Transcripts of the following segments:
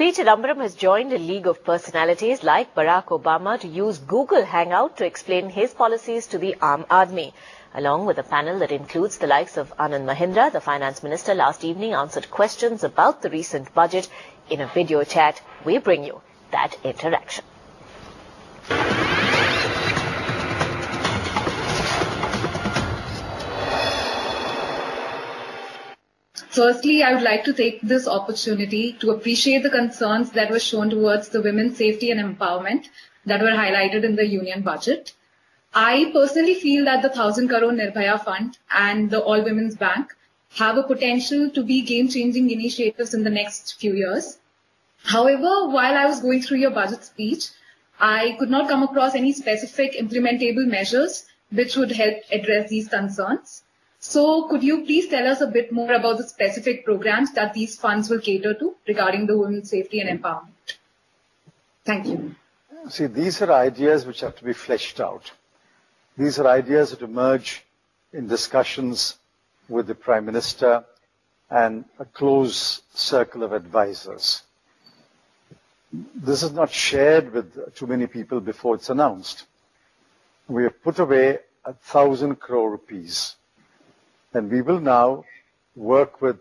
P. Chidambaram has joined a league of personalities like Barack Obama to use Google Hangout to explain his policies to the Aam Aadmi. Along with a panel that includes the likes of Anand Mahindra, the finance minister last evening answered questions about the recent budget. In a video chat, we bring you that interaction. Firstly, I would like to take this opportunity to appreciate the concerns that were shown towards the women's safety and empowerment that were highlighted in the union budget. I personally feel that the 1,000 crore Nirbhaya Fund and the All Women's Bank have a potential to be game-changing initiatives in the next few years. However, while I was going through your budget speech, I could not come across any specific implementable measures which would help address these concerns. So could you please tell us a bit more about the specific programs that these funds will cater to regarding the women's safety and empowerment? Thank you. See, these are ideas which have to be fleshed out. These are ideas that emerge in discussions with the Prime Minister and a close circle of advisors. This is not shared with too many people before it's announced. We have put away 1,000 crore rupees. And we will now work with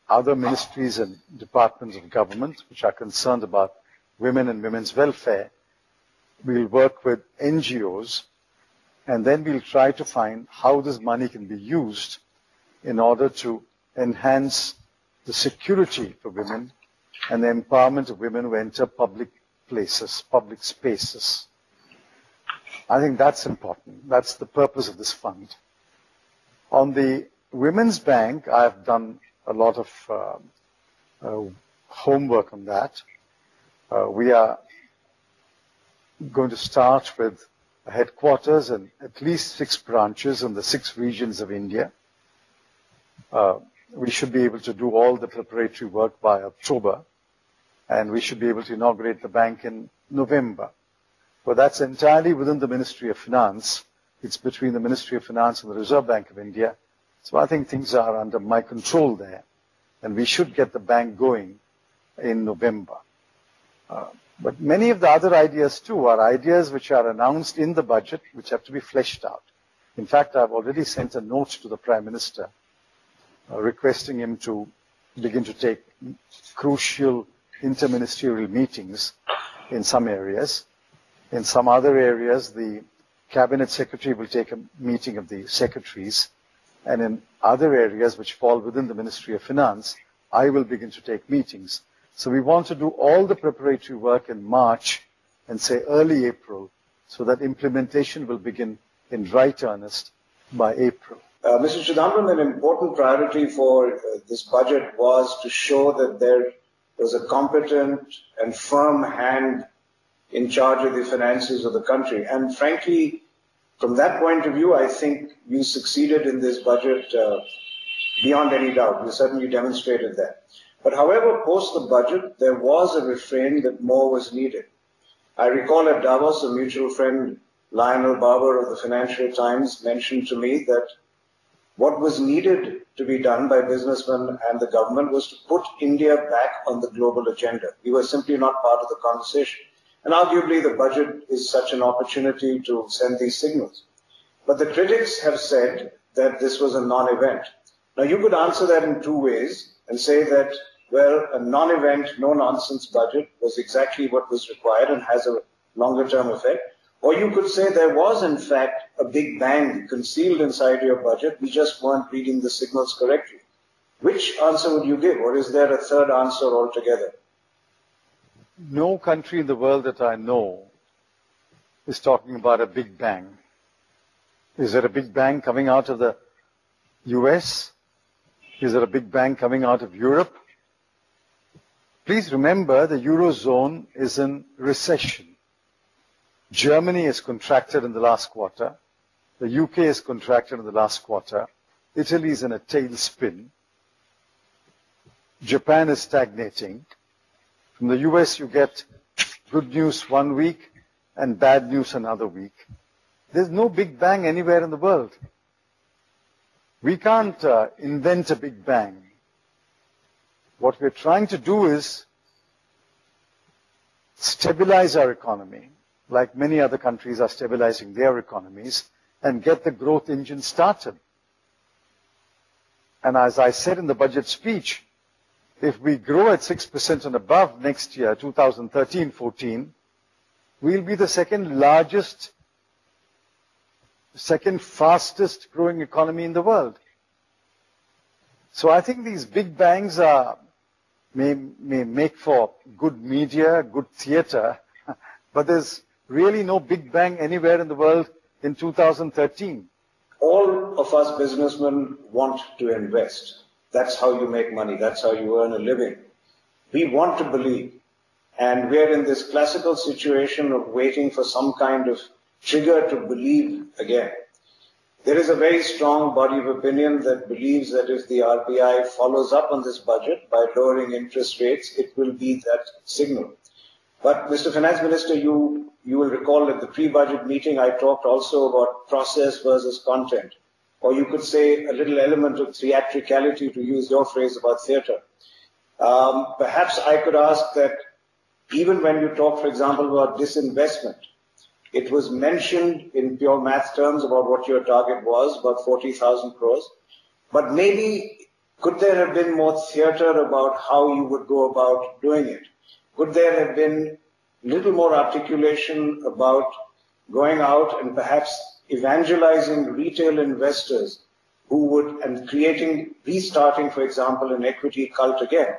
other ministries and departments of government which are concerned about women and women's welfare. We'll work with NGOs, and then we'll try to find how this money can be used in order to enhance the security for women and the empowerment of women who enter public places, public spaces. I think that's important. That's the purpose of this fund. On the Women's Bank, I've done a lot of homework on that. We are going to start with a headquarters and at least 6 branches in the 6 regions of India. We should be able to do all the preparatory work by October, and we should be able to inaugurate the bank in November. But that's entirely within the Ministry of Finance. It's between the Ministry of Finance and the Reserve Bank of India. So I think things are under my control there. And we should get the bank going in November. But many of the other ideas too are ideas which are announced in the budget, which have to be fleshed out. In fact, I've already sent a note to the Prime Minister requesting him to begin to take crucial interministerial meetings in some areas. In some other areas, the Cabinet Secretary will take a meeting of the secretaries, and in other areas which fall within the Ministry of Finance, I will begin to take meetings. So we want to do all the preparatory work in March and say early April, so that implementation will begin in right earnest by April. Mr. Chidambaram, an important priority for this budget was to show that there was a competent and firm hand in charge of the finances of the country. And frankly, from that point of view, I think you succeeded in this budget beyond any doubt. You certainly demonstrated that. But however, post the budget, there was a refrain that more was needed. I recall at Davos, a mutual friend, Lionel Barber of the Financial Times, mentioned to me that what was needed to be done by businessmen and the government was to put India back on the global agenda. We were simply not part of the conversation. And arguably the budget is such an opportunity to send these signals. But the critics have said that this was a non-event. Now you could answer that in 2 ways and say that, well, a non-event, no-nonsense budget was exactly what was required and has a longer-term effect. Or you could say there was, in fact, a big bang concealed inside your budget. We just weren't reading the signals correctly. Which answer would you give? Or is there a third answer altogether? No country in the world that I know is talking about a big bang. Is there a big bang coming out of the US? Is there a big bang coming out of Europe? Please remember the Eurozone is in recession. Germany has contracted in the last quarter. The UK has contracted in the last quarter. Italy is in a tailspin. Japan is stagnating. From the US, you get good news 1 week and bad news another week. There's no big bang anywhere in the world. We can't invent a big bang. What we're trying to do is stabilize our economy, like many other countries are stabilizing their economies, and get the growth engine started. And as I said in the budget speech, if we grow at 6% and above next year, 2013-14, we'll be the second fastest growing economy in the world. So I think these big bangs may make for good media, good theater, but there's really no big bang anywhere in the world in 2013. All of us businessmen want to invest. That's how you make money. That's how you earn a living. We want to believe. And we're in this classical situation of waiting for some kind of trigger to believe again. There is a very strong body of opinion that believes that if the RBI follows up on this budget by lowering interest rates, it will be that signal. But Mr. Finance Minister, you will recall at the pre-budget meeting, I talked also about process versus content. Or you could say a little element of theatricality, to use your phrase about theatre. Perhaps I could ask that even when you talk, for example, about disinvestment, it was mentioned in pure math terms about what your target was, about 40,000 crores. But maybe could there have been more theatre about how you would go about doing it? Could there have been little more articulation about going out and perhaps evangelizing retail investors who would, and restarting, for example, an equity cult again?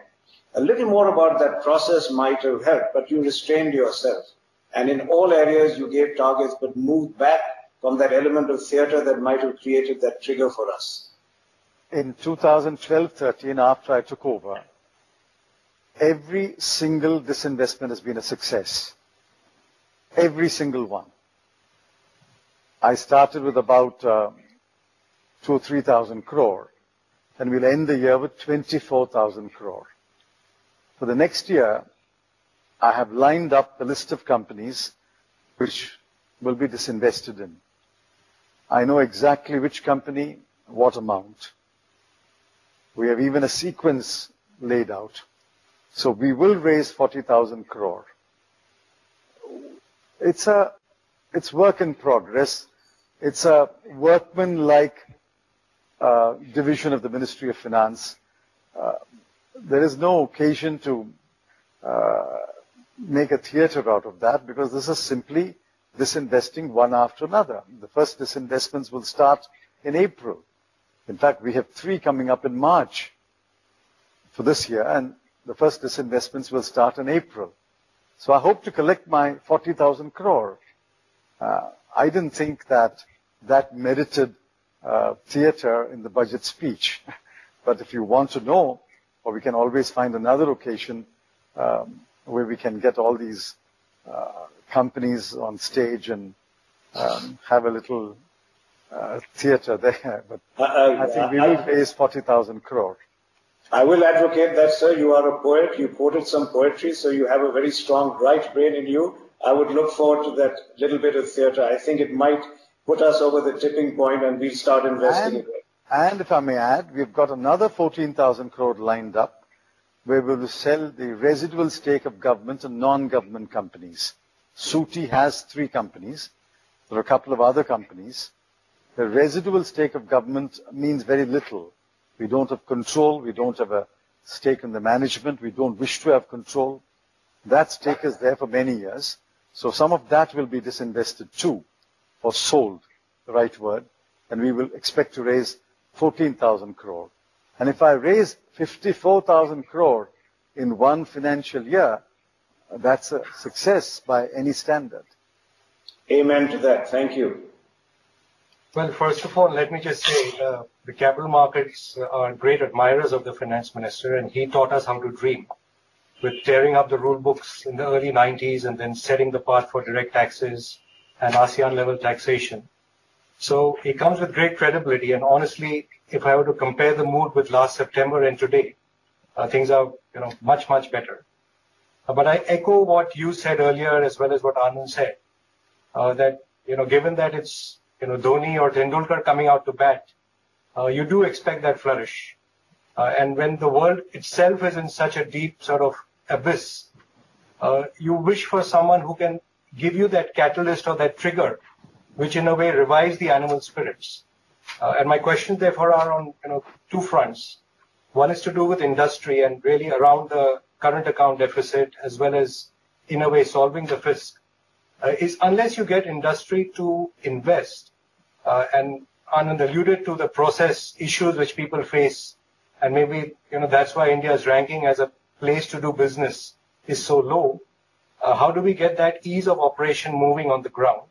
A little more about that process might have helped, but you restrained yourself. And in all areas you gave targets, but moved back from that element of theatre that might have created that trigger for us. In 2012-13, after I took over, every single disinvestment has been a success. Every single one. I started with about 2,000 or 3,000 crore, and we'll end the year with 24,000 crore. For the next year, I have lined up the list of companies which will be disinvested in. I know exactly which company, what amount. We have even a sequence laid out. So we will raise 40,000 crore. It's work in progress. It's a workman-like division of the Ministry of Finance. There is no occasion to make a theatre out of that, because this is simply disinvesting one after another. The first disinvestments will start in April. In fact, we have 3 coming up in March for this year, and the first disinvestments will start in April. So I hope to collect my 40,000 crore. I didn't think that merited theatre in the budget speech. But if you want to know, or we can always find another occasion where we can get all these companies on stage and have a little theatre there. But I think we will raise 40,000 crore. I will advocate that, sir. You are a poet. You quoted some poetry, so you have a very strong right brain in you. I would look forward to that little bit of theatre. I think it might put us over the tipping point and we'll start investing again. And if I may add, we've got another 14,000 crore lined up where we will sell the residual stake of government and non-government companies. SUTI has 3 companies. There are a couple of other companies. The residual stake of government means very little. We don't have control. We don't have a stake in the management. We don't wish to have control. That stake is there for many years. So some of that will be disinvested too, or sold, the right word. And we will expect to raise 14,000 crore. And if I raise 54,000 crore in one financial year, that's a success by any standard. Amen to that. Thank you. Well, first of all, let me just say the capital markets are great admirers of the finance minister, and he taught us how to dream, with tearing up the rule books in the early 90s and then setting the path for direct taxes and ASEAN-level taxation. So he comes with great credibility, and honestly, if I were to compare the mood with last September and today, things are much, much better. But I echo what you said earlier as well as what Anand said, that given that it's Dhoni or Tendulkar coming out to bat, you do expect that flourish. And when the world itself is in such a deep sort of abyss, you wish for someone who can give you that catalyst or that trigger, which in a way revives the animal spirits. And my questions therefore are on two fronts. One is to do with industry and really around the current account deficit, as well as in a way solving the fisc. Is unless you get industry to invest, and Anand alluded to the process issues which people face, and maybe that's why India's ranking as a place to do business is so low. How do we get that ease of operation moving on the ground?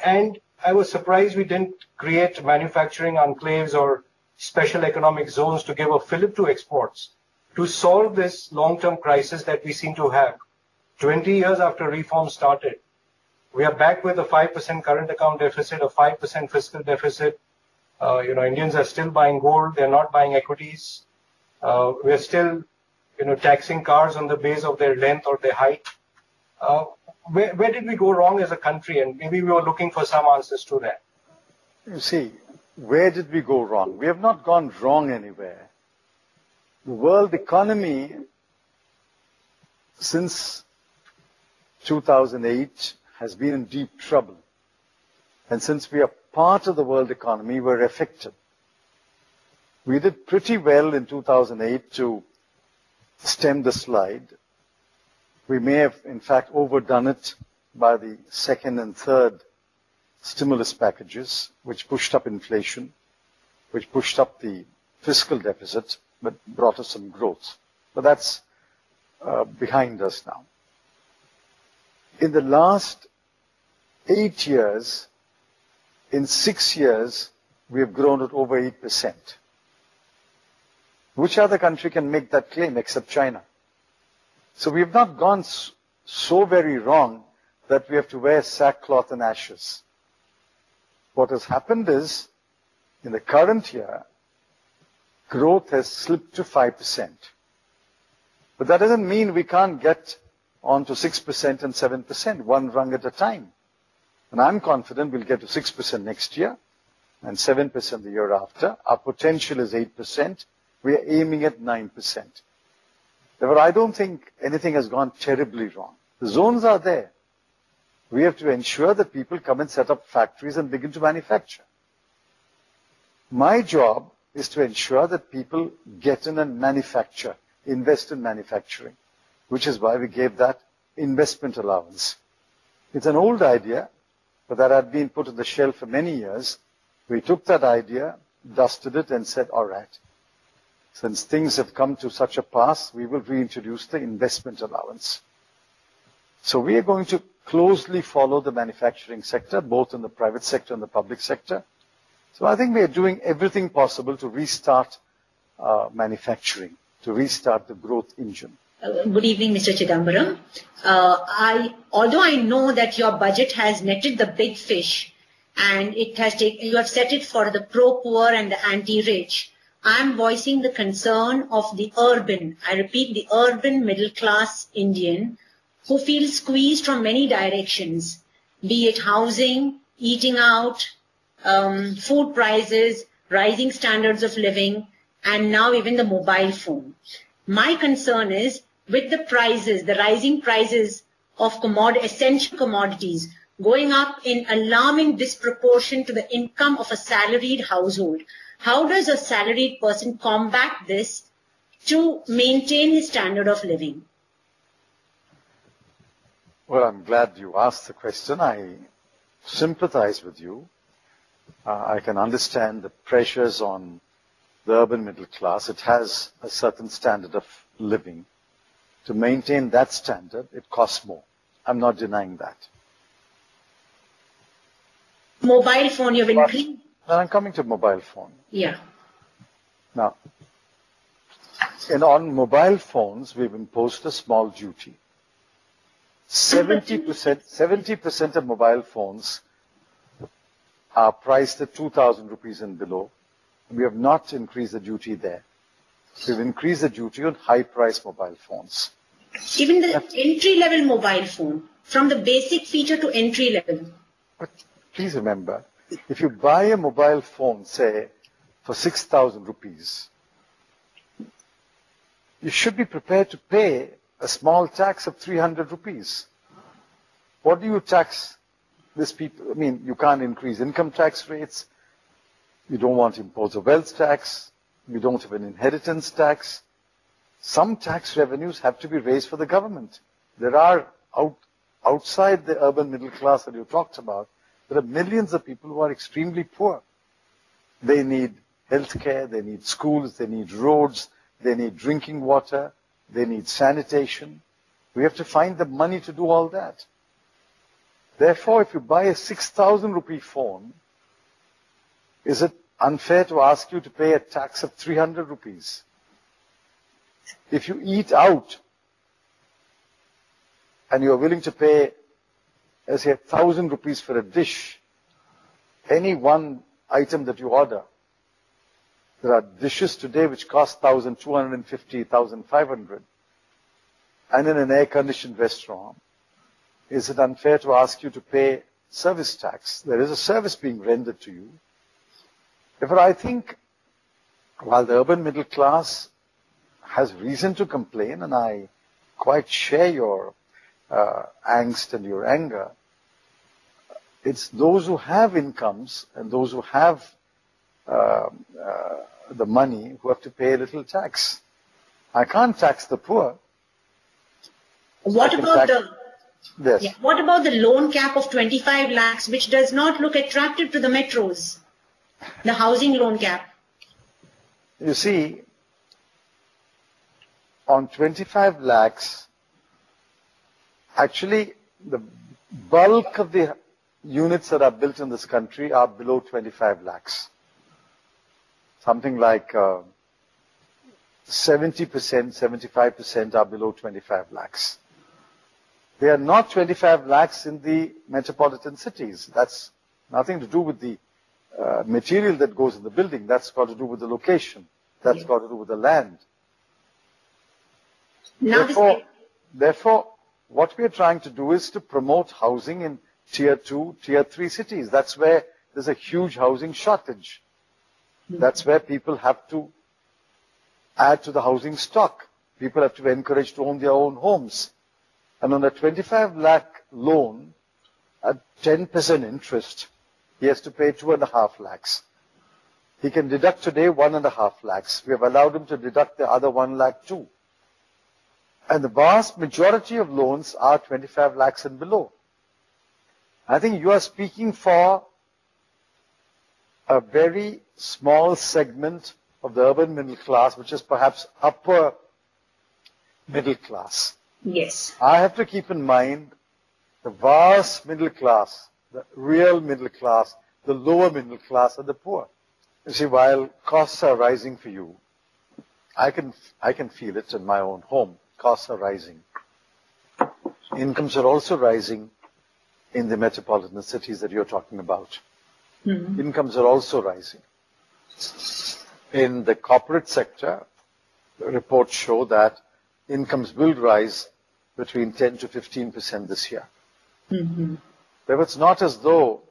And I was surprised we didn't create manufacturing enclaves or special economic zones to give a fillip to exports to solve this long-term crisis that we seem to have. 20 years after reform started, we are back with a 5% current account deficit, a 5% fiscal deficit. Indians are still buying gold. They're not buying equities. We're still, taxing cars on the base of their length or their height. Where did we go wrong as a country? And maybe we were looking for some answers to that. You see, where did we go wrong? We have not gone wrong anywhere. The world economy since 2008 has been in deep trouble. And since we are part of the world economy, we're affected. We did pretty well in 2008 to stem the slide. We may have, in fact, overdone it by the second and third stimulus packages, which pushed up inflation, which pushed up the fiscal deficit, but brought us some growth. But that's behind us now. In the last 8 years, in 6 years, we have grown at over 8%. Which other country can make that claim except China? So we have not gone so very wrong that we have to wear sackcloth and ashes. What has happened is, in the current year, growth has slipped to 5%. But that doesn't mean we can't get on to 6% and 7%, one rung at a time. And I'm confident we'll get to 6% next year and 7% the year after. Our potential is 8%. We are aiming at 9%. Therefore, I don't think anything has gone terribly wrong. The zones are there. We have to ensure that people come and set up factories and begin to manufacture. My job is to ensure that people get in and manufacture, invest in manufacturing, which is why we gave that investment allowance. It's an old idea, but that had been put on the shelf for many years. We took that idea, dusted it, and said, all right, since things have come to such a pass, we will reintroduce the investment allowance. So we are going to closely follow the manufacturing sector, both in the private sector and the public sector. So I think we are doing everything possible to restart manufacturing, to restart the growth engine. Good evening, Mr. Chidambaram. Although I know that your budget has netted the big fish and you have set it for the pro-poor and the anti-rich, I am voicing the concern of the urban, I repeat, the urban middle-class Indian who feels squeezed from many directions, be it housing, eating out, food prices, rising standards of living, and now even the mobile phone. My concern is with the prices, the rising prices of essential commodities going up in alarming disproportion to the income of a salaried household. How does a salaried person combat this to maintain his standard of living? Well, I'm glad you asked the question. I sympathize with you. I can understand the pressures on the urban middle class. It has a certain standard of living. To maintain that standard, it costs more. I'm not denying that. Mobile phone, you've increased. I'm coming to mobile phone. Yeah. Now, on mobile phones, we've imposed a small duty. 70% of mobile phones are priced at 2,000 rupees and below. We have not increased the duty there. We've increased the duty on high-priced mobile phones. Even the entry-level mobile phone, from the basic feature to entry-level. But please remember, if you buy a mobile phone, say, for 6,000 rupees, you should be prepared to pay a small tax of 300 rupees. What do you tax these people? I mean, you can't increase income tax rates. You don't want to impose a wealth tax. You don't have an inheritance tax. Some tax revenues have to be raised for the government. There are, outside the urban middle class that you talked about, there are millions of people who are extremely poor. They need healthcare, they need schools, they need roads, they need drinking water, they need sanitation. We have to find the money to do all that. Therefore, if you buy a 6,000 rupee phone, is it unfair to ask you to pay a tax of 300 rupees? If you eat out and you are willing to pay, let's say, 1,000 rupees for a dish, any one item that you order, there are dishes today which cost 1,250, 1,500, and in an air-conditioned restaurant, is it unfair to ask you to pay service tax? There is a service being rendered to you. Therefore, I think while the urban middle class has reason to complain, and I quite share your angst and your anger, it's those who have incomes and those who have the money who have to pay a little tax. I can't tax the poor. What about Yes. Yeah. What about the loan cap of 25 lakhs, which does not look attractive to the metros? The housing loan cap. You see, on 25 lakhs, actually the bulk of the units that are built in this country are below 25 lakhs. Something like 70%, 75% are below 25 lakhs. They are not 25 lakhs in the metropolitan cities. That's nothing to do with the material that goes in the building. That's got to do with the location. That's got to do with the land. Therefore, what we are trying to do is to promote housing in tier 2, tier 3 cities. That's where there's a huge housing shortage. That's where people have to add to the housing stock. People have to be encouraged to own their own homes. And on a 25 lakh loan, at 10% interest, he has to pay 2.5 lakhs. He can deduct today 1.5 lakhs. We have allowed him to deduct the other 1 lakh too. And the vast majority of loans are 25 lakhs and below. I think you are speaking for a very small segment of the urban middle class, which is perhaps upper middle class. Yes. I have to keep in mind the vast middle class, the real middle class, the lower middle class, and the poor. You see, while costs are rising for you, I can feel it in my own home. Costs are rising. Incomes are also rising in the metropolitan cities that you're talking about. Mm-hmm. Incomes are also rising. In the corporate sector, reports show that incomes will rise between 10 to 15% this year. Mm-hmm. Therefore, it's not as though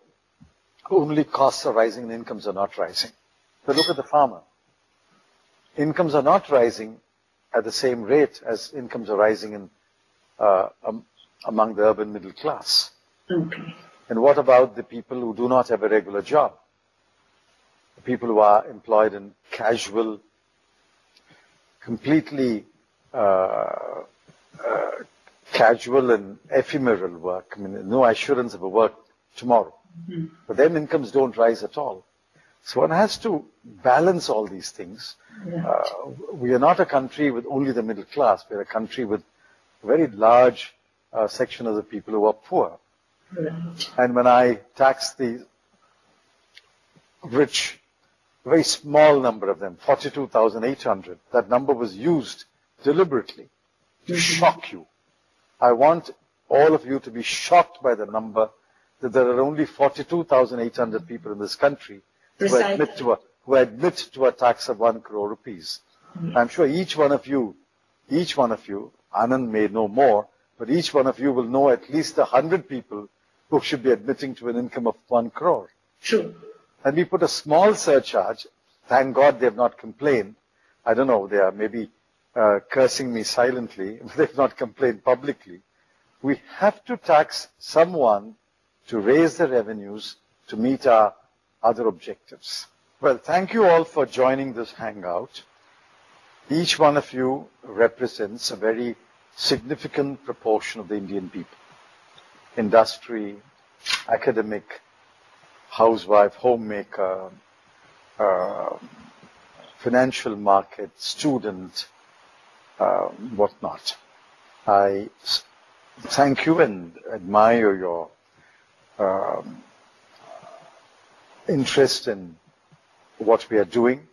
only costs are rising and incomes are not rising. But look at the farmer. Incomes are not rising at the same rate as incomes are rising in among the urban middle class. Okay. And what about the people who do not have a regular job? The people who are employed in casual, completely casual and ephemeral work. I mean, no assurance of a work tomorrow. Mm-hmm. But then incomes don't rise at all. So one has to balance all these things. Yeah. We are not a country with only the middle class. We are a country with a very large section of the people who are poor. Right. And when I tax the rich, a very small number of them, 42,800, that number was used deliberately to shock you. I want all of you to be shocked by the number that there are only 42,800 people in this country who admit to a tax of 1 crore rupees. Mm-hmm. I'm sure each one of you, Anand may know more, but each one of you will know at least 100 people who should be admitting to an income of 1 crore. Sure. And we put a small surcharge. Thank God they have not complained. I don't know, they are maybe cursing me silently, they've not complained publicly. We have to tax someone to raise the revenues to meet our other objectives. Well, thank you all for joining this hangout. Each one of you represents a very significant proportion of the Indian people. Industry, academic, housewife, homemaker, financial market, student, whatnot. I thank you and admire your interest in what we are doing.